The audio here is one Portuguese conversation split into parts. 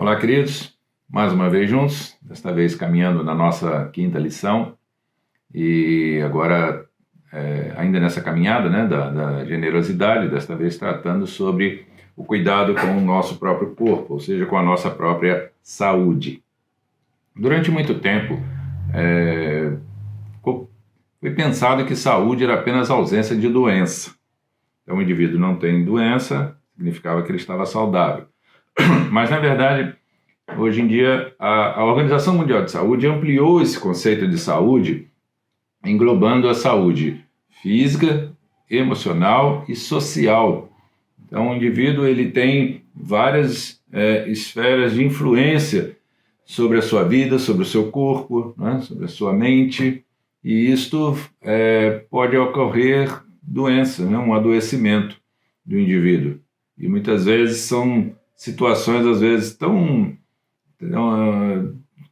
Olá, queridos, mais uma vez juntos, desta vez caminhando na nossa quinta lição e agora ainda nessa caminhada, né, da generosidade, desta vez tratando sobre o cuidado com o nosso próprio corpo, ou seja, com a nossa própria saúde. Durante muito tempo foi pensado que saúde era apenas ausência de doença. Então o indivíduo não tem doença, significava que ele estava saudável. Mas, na verdade, hoje em dia, a Organização Mundial de Saúde ampliou esse conceito de saúde, englobando a saúde física, emocional e social. Então, o indivíduo ele tem várias esferas de influência sobre a sua vida, sobre o seu corpo, né, sobre a sua mente, e isto pode ocorrer doença, né, um adoecimento do indivíduo. E muitas vezes são situações, às vezes,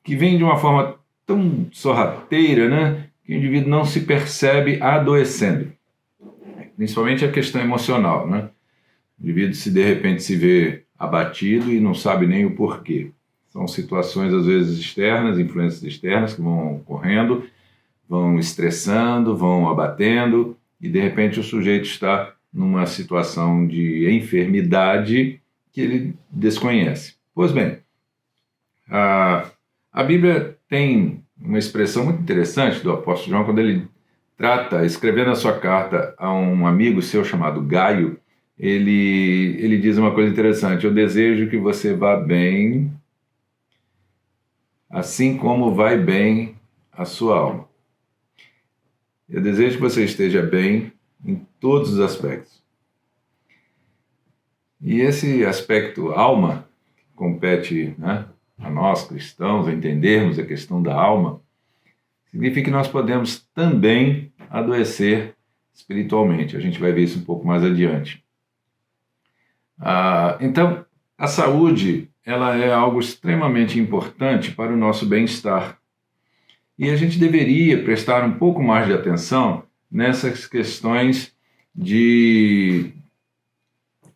que vêm de uma forma tão sorrateira, né, que o indivíduo não se percebe adoecendo. Principalmente a questão emocional, né? O indivíduo de repente se vê abatido e não sabe nem o porquê. São situações, às vezes, externas, influências externas que vão ocorrendo, vão estressando, vão abatendo, e de repente o sujeito está numa situação de enfermidade que ele desconhece. Pois bem, a Bíblia tem uma expressão muito interessante do apóstolo João, quando ele trata, escrevendo a sua carta a um amigo seu chamado Gaio, ele diz uma coisa interessante: eu desejo que você vá bem, assim como vai bem a sua alma. Eu desejo que você esteja bem em todos os aspectos. E esse aspecto alma, que compete, né, a nós cristãos entendermos a questão da alma, significa que nós podemos também adoecer espiritualmente. A gente vai ver isso um pouco mais adiante. Então, a saúde ela é algo extremamente importante para o nosso bem-estar. E a gente deveria prestar um pouco mais de atenção nessas questões de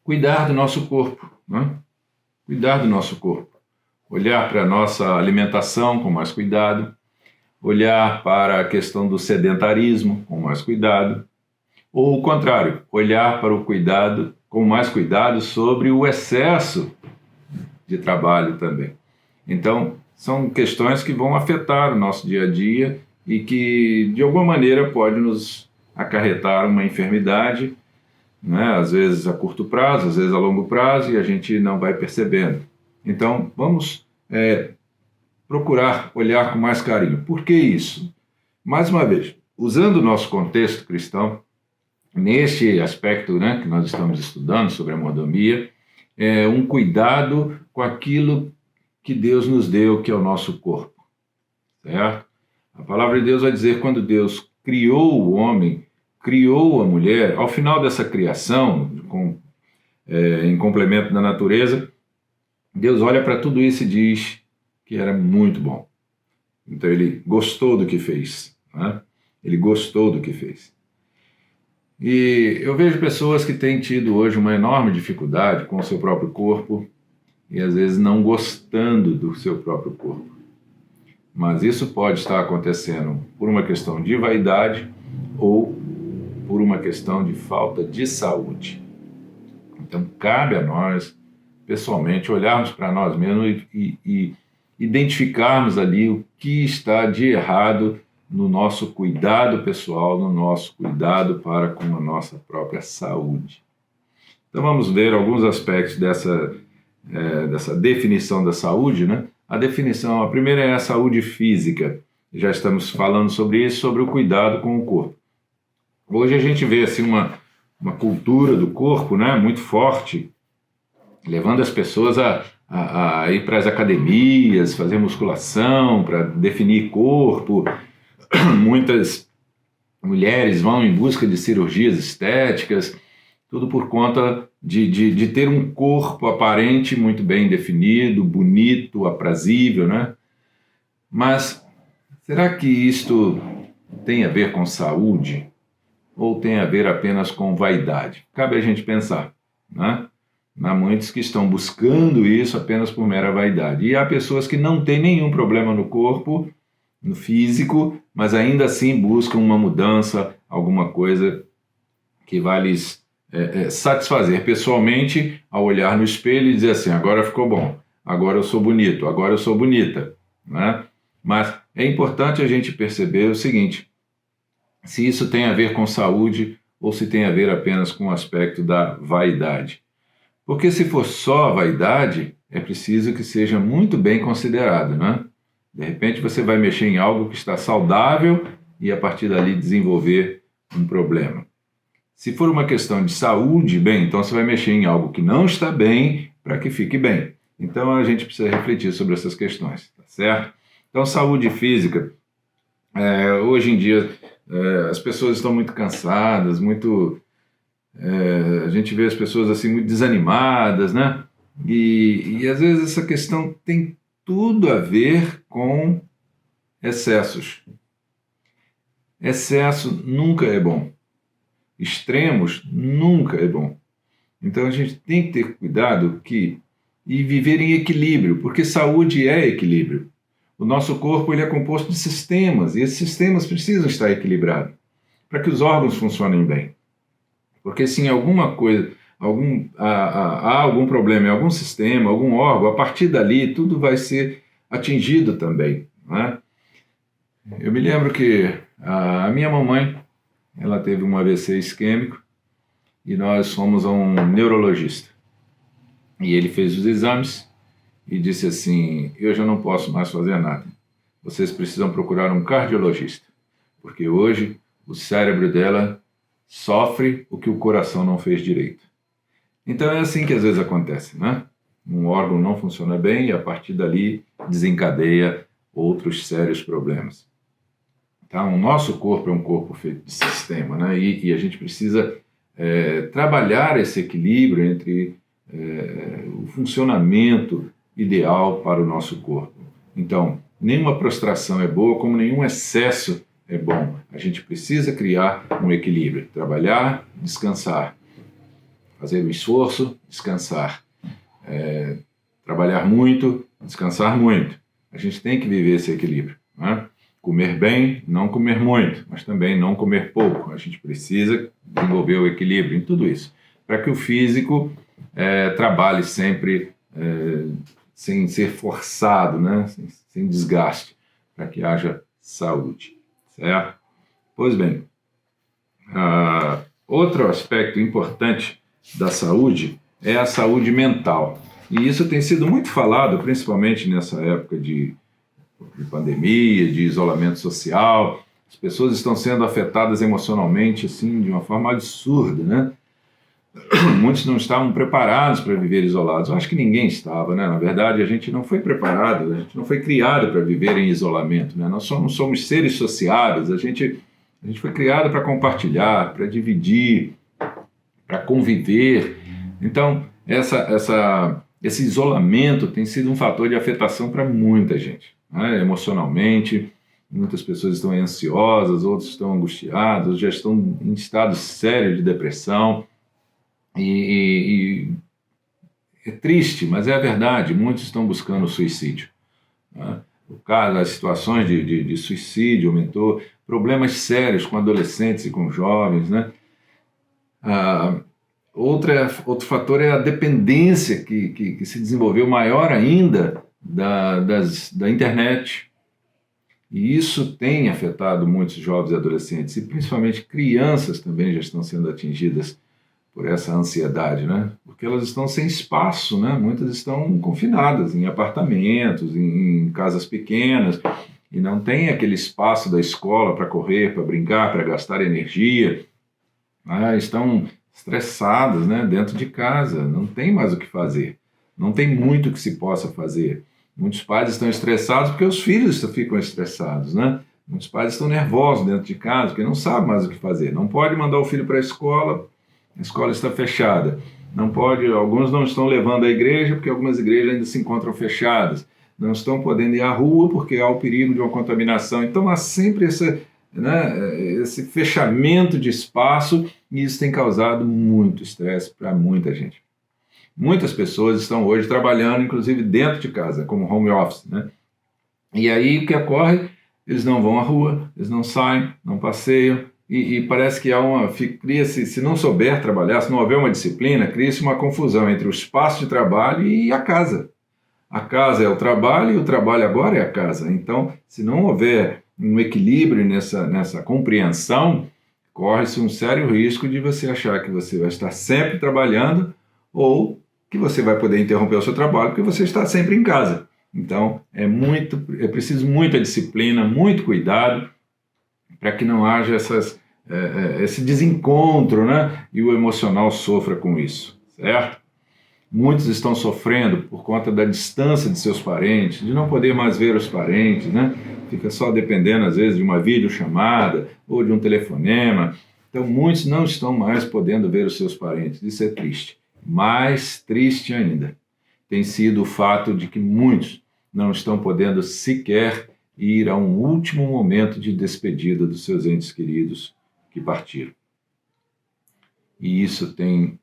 cuidar do nosso corpo, né? Cuidar do nosso corpo. Olhar para a nossa alimentação com mais cuidado, olhar para a questão do sedentarismo com mais cuidado, ou o contrário, olhar para o cuidado com mais cuidado sobre o excesso de trabalho também. Então, são questões que vão afetar o nosso dia a dia e que, de alguma maneira, pode nos acarretar uma enfermidade, né? Às vezes a curto prazo, às vezes a longo prazo, e a gente não vai percebendo. Então, vamos procurar olhar com mais carinho. Por que isso? Mais uma vez, usando o nosso contexto cristão, neste aspecto, né, que nós estamos estudando sobre a mordomia, um cuidado com aquilo que Deus nos deu, que é o nosso corpo, certo? A palavra de Deus vai dizer, quando Deus criou o homem, criou a mulher, ao final dessa criação, em complemento da natureza, Deus olha para tudo isso e diz que era muito bom. Então ele gostou do que fez, né? Ele gostou do que fez. E eu vejo pessoas que têm tido hoje uma enorme dificuldade com o seu próprio corpo e às vezes não gostando do seu próprio corpo. Mas isso pode estar acontecendo por uma questão de vaidade ou por uma questão de falta de saúde. Então cabe a nós, pessoalmente, olharmos para nós mesmos e identificarmos ali o que está de errado no nosso cuidado pessoal, no nosso cuidado para com a nossa própria saúde. Então vamos ver alguns aspectos dessa definição da saúde, né? A primeira é a saúde física. Já estamos falando sobre isso, sobre o cuidado com o corpo. Hoje a gente vê assim uma cultura do corpo, né, muito forte, levando as pessoas a ir para as academias, fazer musculação, para definir corpo. Muitas mulheres vão em busca de cirurgias estéticas, tudo por conta de ter um corpo aparente muito bem definido, bonito, aprazível, né? Mas será que isto tem a ver com saúde ou tem a ver apenas com vaidade? Cabe a gente pensar, né? Há muitos que estão buscando isso apenas por mera vaidade. E há pessoas que não têm nenhum problema no corpo, no físico, mas ainda assim buscam uma mudança, alguma coisa que vai lhes satisfazer pessoalmente ao olhar no espelho e dizer assim, agora ficou bom, agora eu sou bonito, agora eu sou bonita, né? Mas é importante a gente perceber o seguinte, se isso tem a ver com saúde ou se tem a ver apenas com o aspecto da vaidade. Porque se for só vaidade, é preciso que seja muito bem considerado, né? De repente você vai mexer em algo que está saudável e a partir dali desenvolver um problema. Se for uma questão de saúde, bem, então você vai mexer em algo que não está bem para que fique bem. Então a gente precisa refletir sobre essas questões, tá certo? Então saúde física, hoje em dia as pessoas estão muito cansadas, a gente vê as pessoas assim muito desanimadas, né? E às vezes essa questão tem tudo a ver com excessos. Excesso nunca é bom. Extremos nunca é bom. Então a gente tem que ter cuidado e viver em equilíbrio, porque saúde é equilíbrio. O nosso corpo ele é composto de sistemas, e esses sistemas precisam estar equilibrados para que os órgãos funcionem bem. Porque se em alguma coisa, há algum problema em algum sistema, algum órgão, a partir dali tudo vai ser atingido também, né? Eu me lembro que a minha mamãe, ela teve um AVC isquêmico e nós fomos a um neurologista. E ele fez os exames e disse assim, eu já não posso mais fazer nada. Vocês precisam procurar um cardiologista, porque hoje o cérebro dela sofre o que o coração não fez direito. Então é assim que às vezes acontece, né? Um órgão não funciona bem e a partir dali desencadeia outros sérios problemas. Então, o nosso corpo é um corpo feito de sistema, né? E a gente precisa trabalhar esse equilíbrio entre o funcionamento ideal para o nosso corpo. Então, nenhuma prostração é boa, como nenhum excesso é bom. A gente precisa criar um equilíbrio, trabalhar, descansar, fazer o esforço, descansar, trabalhar muito, descansar muito. A gente tem que viver esse equilíbrio, né? Comer bem, não comer muito, mas também não comer pouco. A gente precisa desenvolver o equilíbrio em tudo isso, para que o físico trabalhe sempre sem ser forçado, né? Sem desgaste, para que haja saúde, certo? Pois bem, outro aspecto importante da saúde é a saúde mental. E isso tem sido muito falado, principalmente nessa época de pandemia, de isolamento social. As pessoas estão sendo afetadas emocionalmente assim, de uma forma absurda, né? Muitos não estavam preparados para viver isolados. Eu acho que ninguém estava, né? Na verdade, a gente não foi preparado, a gente não foi criado para viver em isolamento, né? Nós somos seres sociáveis, a gente foi criado para compartilhar, para dividir, para conviver. Então, esse isolamento tem sido um fator de afetação para muita gente, né? Emocionalmente. Muitas pessoas estão ansiosas, outros estão angustiados, já estão em estado sério de depressão. E é triste, mas é a verdade, muitos estão buscando o suicídio, né? O caso, as situações de suicídio aumentou, problemas sérios com adolescentes e com jovens, né? Outro fator é a dependência que se desenvolveu maior ainda da internet. E isso tem afetado muitos jovens e adolescentes, e principalmente crianças também já estão sendo atingidas por essa ansiedade, né? Porque elas estão sem espaço, né? Muitas estão confinadas em apartamentos, em casas pequenas, e não tem aquele espaço da escola para correr, para brincar, para gastar energia. Estão estressadas, né? Dentro de casa, não tem mais o que fazer, não tem muito que se possa fazer. Muitos pais estão estressados porque os filhos ficam estressados, né? Muitos pais estão nervosos dentro de casa porque não sabem mais o que fazer. Não pode mandar o filho para a escola está fechada. Não pode, alguns não estão levando à igreja porque algumas igrejas ainda se encontram fechadas. Não estão podendo ir à rua porque há o perigo de uma contaminação. Então há sempre esse fechamento de espaço e isso tem causado muito estresse para muita gente. Muitas pessoas estão hoje trabalhando, inclusive dentro de casa, como home office, né? E aí o que ocorre? Eles não vão à rua, eles não saem, não passeiam, e parece que cria-se, se não souber trabalhar, se não houver uma disciplina, cria-se uma confusão entre o espaço de trabalho e a casa. A casa é o trabalho e o trabalho agora é a casa. Então, se não houver um equilíbrio nessa compreensão, corre-se um sério risco de você achar que você vai estar sempre trabalhando ou que você vai poder interromper o seu trabalho porque você está sempre em casa. Então, é preciso muita disciplina, muito cuidado para que não haja esse desencontro, né? E o emocional sofra com isso, certo? Muitos estão sofrendo por conta da distância de seus parentes, de não poder mais ver os parentes, né? Fica só dependendo, às vezes, de uma videochamada ou de um telefonema. Então, muitos não estão mais podendo ver os seus parentes. Isso é triste. Mais triste ainda tem sido o fato de que muitos não estão podendo sequer ir a um último momento de despedida dos seus entes queridos que partiram. E isso tem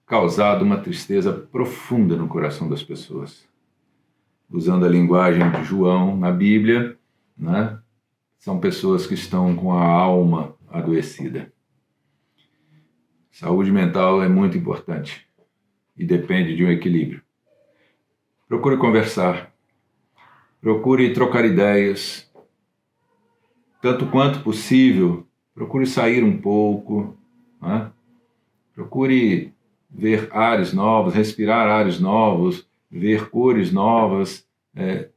causado uma tristeza profunda no coração das pessoas. Usando a linguagem de João na Bíblia, né? São pessoas que estão com a alma adoecida. Saúde mental é muito importante e depende de um equilíbrio. Procure conversar, procure trocar ideias, tanto quanto possível, procure sair um pouco, né? Procure ver ares novos, respirar ares novos, ver cores novas,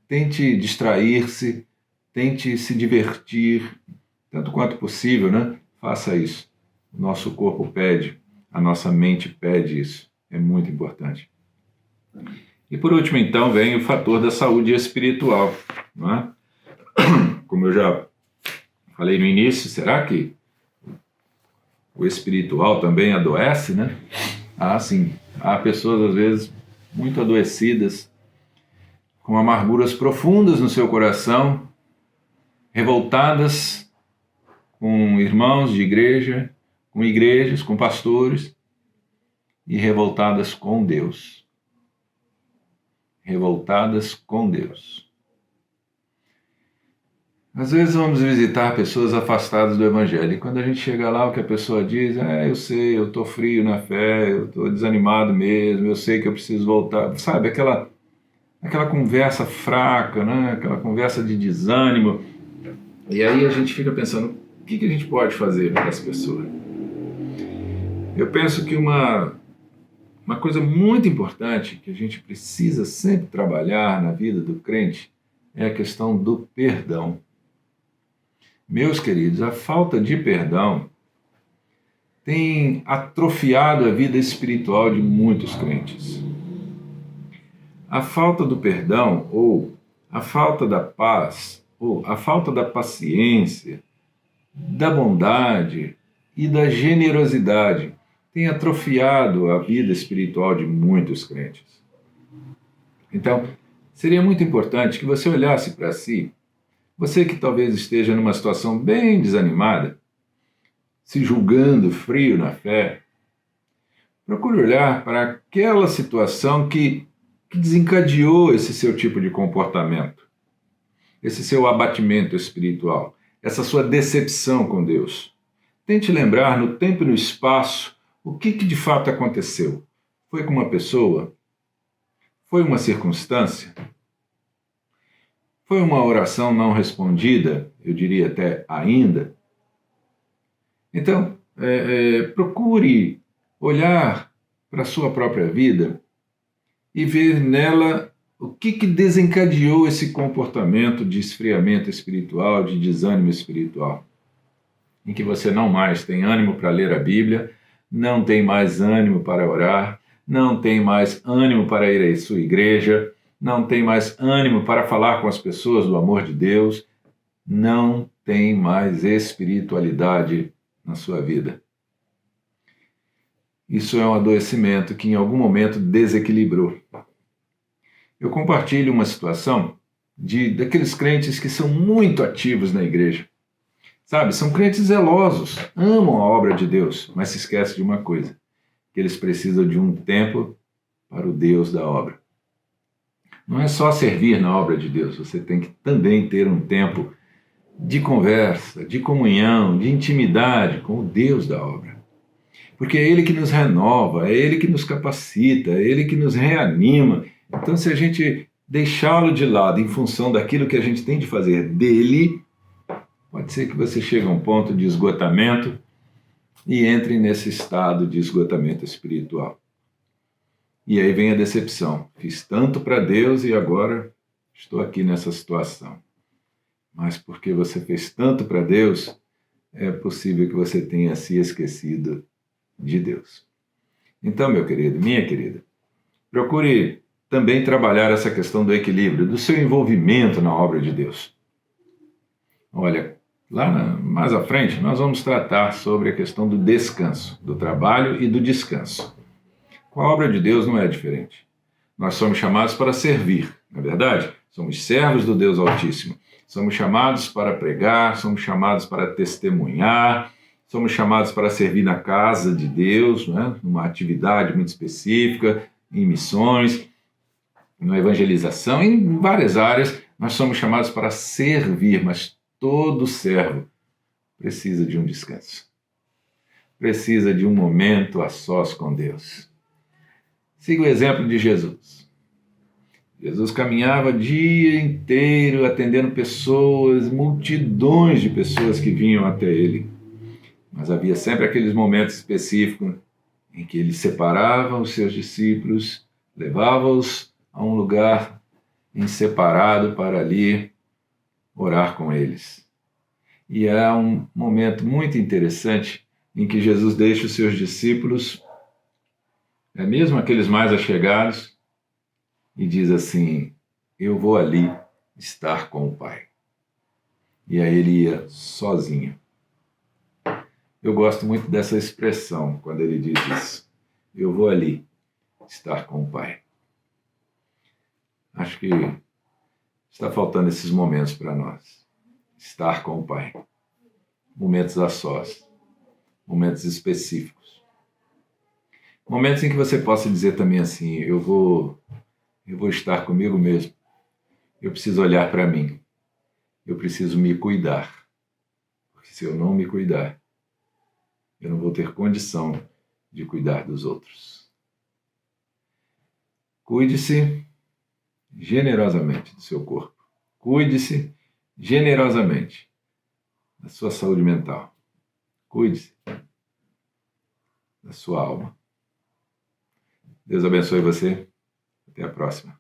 tente distrair-se, tente se divertir, tanto quanto possível, né? Faça isso. O nosso corpo pede, a nossa mente pede isso, é muito importante. E por último, então, vem o fator da saúde espiritual, não é? Como eu já falei no início, será que o espiritual também adoece, né? Sim, há pessoas às vezes muito adoecidas, com amarguras profundas no seu coração, revoltadas com irmãos de igreja, com igrejas, com pastores, e revoltadas com Deus. Revoltadas com Deus. Às vezes vamos visitar pessoas afastadas do Evangelho, e quando a gente chega lá, o que a pessoa diz, eu sei, eu estou frio na fé, eu estou desanimado mesmo, eu sei que eu preciso voltar. Sabe, aquela conversa fraca, né? Aquela conversa de desânimo. E aí a gente fica pensando, o que a gente pode fazer para essa pessoa? Eu penso que uma coisa muito importante que a gente precisa sempre trabalhar na vida do crente é a questão do perdão. Meus queridos, a falta de perdão tem atrofiado a vida espiritual de muitos crentes. A falta do perdão, ou a falta da paz, ou a falta da paciência, da bondade e da generosidade tem atrofiado a vida espiritual de muitos crentes. Então, seria muito importante que você olhasse para si. Você que talvez esteja numa situação bem desanimada, se julgando frio na fé, procure olhar para aquela situação que desencadeou esse seu tipo de comportamento, esse seu abatimento espiritual, essa sua decepção com Deus. Tente lembrar no tempo e no espaço o que de fato aconteceu. Foi com uma pessoa? Foi uma circunstância? Foi uma oração não respondida, eu diria até ainda? Então, procure olhar para a sua própria vida e ver nela o que desencadeou esse comportamento de esfriamento espiritual, de desânimo espiritual, em que você não mais tem ânimo para ler a Bíblia, não tem mais ânimo para orar, não tem mais ânimo para ir à sua igreja, não tem mais ânimo para falar com as pessoas do amor de Deus, não tem mais espiritualidade na sua vida. Isso é um adoecimento que em algum momento desequilibrou. Eu compartilho uma situação daqueles crentes que são muito ativos na igreja. Sabe, são crentes zelosos, amam a obra de Deus, mas se esquecem de uma coisa, que eles precisam de um tempo para o Deus da obra. Não é só servir na obra de Deus, você tem que também ter um tempo de conversa, de comunhão, de intimidade com o Deus da obra. Porque é Ele que nos renova, é Ele que nos capacita, é Ele que nos reanima. Então, se a gente deixá-lo de lado em função daquilo que a gente tem de fazer dele, pode ser que você chegue a um ponto de esgotamento e entre nesse estado de esgotamento espiritual. E aí vem a decepção. Fiz tanto para Deus e agora estou aqui nessa situação. Mas porque você fez tanto para Deus, é possível que você tenha se esquecido de Deus. Então, meu querido, minha querida, procure também trabalhar essa questão do equilíbrio, do seu envolvimento na obra de Deus. Olha, mais à frente, nós vamos tratar sobre a questão do descanso, do trabalho e do descanso. Com a obra de Deus não é diferente. Nós somos chamados para servir, não é verdade? Somos servos do Deus Altíssimo. Somos chamados para pregar, somos chamados para testemunhar, somos chamados para servir na casa de Deus, né? Numa atividade muito específica, em missões, na evangelização, em várias áreas. Nós somos chamados para servir, mas todo servo precisa de um descanso. Precisa de um momento a sós com Deus. Siga o exemplo de Jesus. Jesus caminhava o dia inteiro atendendo pessoas, multidões de pessoas que vinham até ele. Mas havia sempre aqueles momentos específicos em que ele separava os seus discípulos, levava-os a um lugar em separado para ali orar com eles. E há um momento muito interessante em que Jesus deixa os seus discípulos, mesmo aqueles mais achegados, e diz assim: eu vou ali estar com o Pai. E aí ele ia sozinho. Eu gosto muito dessa expressão, quando ele diz isso. Eu vou ali estar com o Pai. Acho que está faltando esses momentos para nós. Estar com o Pai. Momentos a sós. Momentos específicos. Momentos em que você possa dizer também assim: eu vou estar comigo mesmo. Eu preciso olhar para mim. Eu preciso me cuidar. Porque se eu não me cuidar, eu não vou ter condição de cuidar dos outros. Cuide-se generosamente do seu corpo. Cuide-se generosamente da sua saúde mental. Cuide-se da sua alma. Deus abençoe você. Até a próxima.